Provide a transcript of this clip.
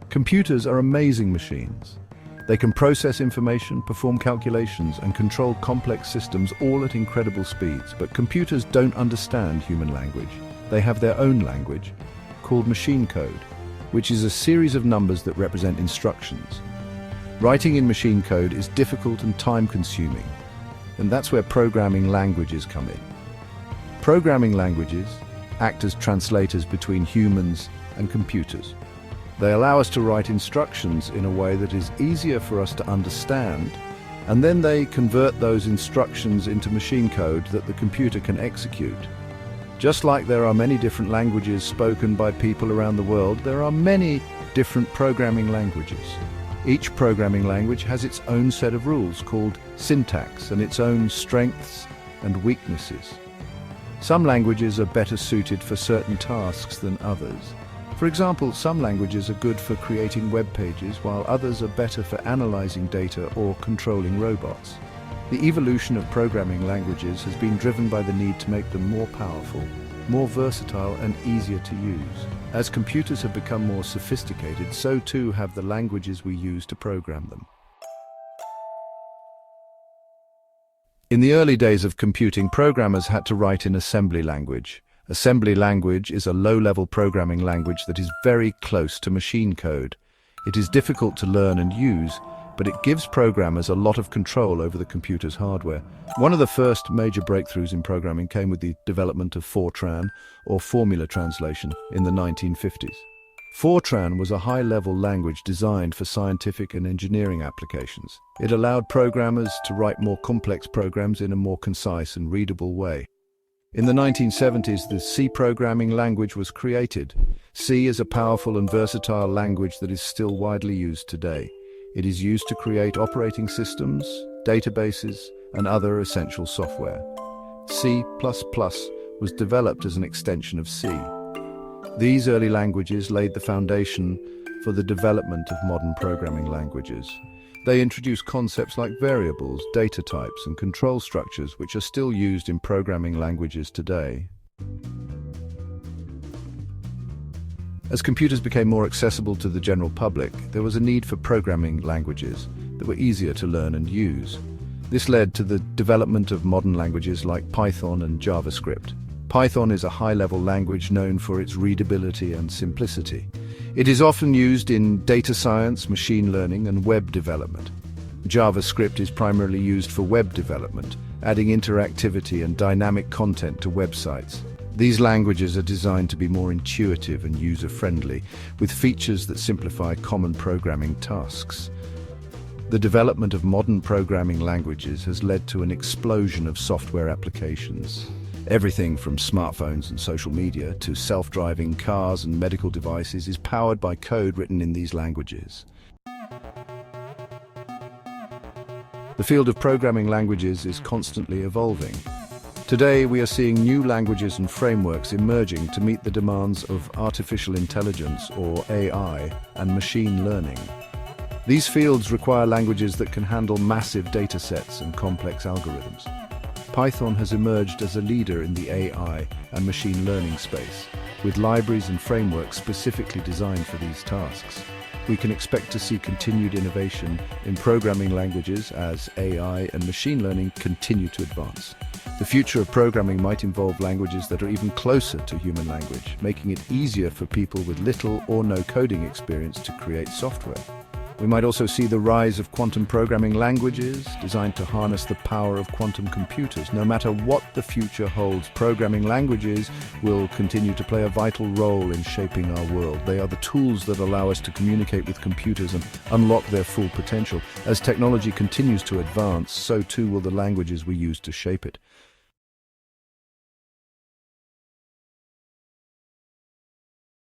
Computers are amazing machines. They can process information, perform calculations, and control complex systems all at incredible speeds. But computers don't understand human language. They have their own language, called machine code, which is a series of numbers that represent instructions. Writing in machine code is difficult and time-consuming, and that's where programming languages come in. Programming languages act as translators between humans and computers. They allow us to write instructions in a way that is easier for us to understand, and then they convert those instructions into machine code that the computer can execute. Just like there are many different languages spoken by people around the world, there are many different programming languages. Each programming language has its own set of rules called syntax and its own strengths and weaknesses. Some languages are better suited for certain tasks than others. For example, some languages are good for creating web pages, while others are better for analyzing data or controlling robots. The evolution of programming languages has been driven by the need to make them more powerful, more versatile, and easier to use. As computers have become more sophisticated, so too have the languages we use to program them. In the early days of computing, programmers had to write in assembly language. Assembly language is a low-level programming language that is very close to machine code. It is difficult to learn and use, but it gives programmers a lot of control over the computer's hardware. One of the first major breakthroughs in programming came with the development of Fortran, or formula translation, in the 1950s. Fortran was a high-level language designed for scientific and engineering applications. It allowed programmers to write more complex programs in a more concise and readable way. In the 1970s, the C programming language was created. C is a powerful and versatile language that is still widely used today. It is used to create operating systems, databases, and other essential software. C++ was developed as an extension of C. These early languages laid the foundation for the development of modern programming languages. They introduce concepts like variables, data types, and control structures, which are still used in programming languages today. As computers became more accessible to the general public, there was a need for programming languages that were easier to learn and use. This led to the development of modern languages like Python and JavaScript. Python is a high-level language known for its readability and simplicity. It is often used in data science, machine learning, and web development. JavaScript is primarily used for web development, adding interactivity and dynamic content to websites. These languages are designed to be more intuitive and user-friendly, with features that simplify common programming tasks. The development of modern programming languages has led to an explosion of software applications. Everything from smartphones and social media to self-driving cars and medical devices is powered by code written in these languages. The field of programming languages is constantly evolving. Today, we are seeing new languages and frameworks emerging to meet the demands of artificial intelligence, or AI, and machine learning. These fields require languages that can handle massive data sets and complex algorithms. Python has emerged as a leader in the AI and machine learning space, with libraries and frameworks specifically designed for these tasks. We can expect to see continued innovation in programming languages as AI and machine learning continue to advance. The future of programming might involve languages that are even closer to human language, making it easier for people with little or no coding experience to create software. We might also see the rise of quantum programming languages designed to harness the power of quantum computers. No matter what the future holds, programming languages will continue to play a vital role in shaping our world. They are the tools that allow us to communicate with computers and unlock their full potential. As technology continues to advance, so too will the languages we use to shape it.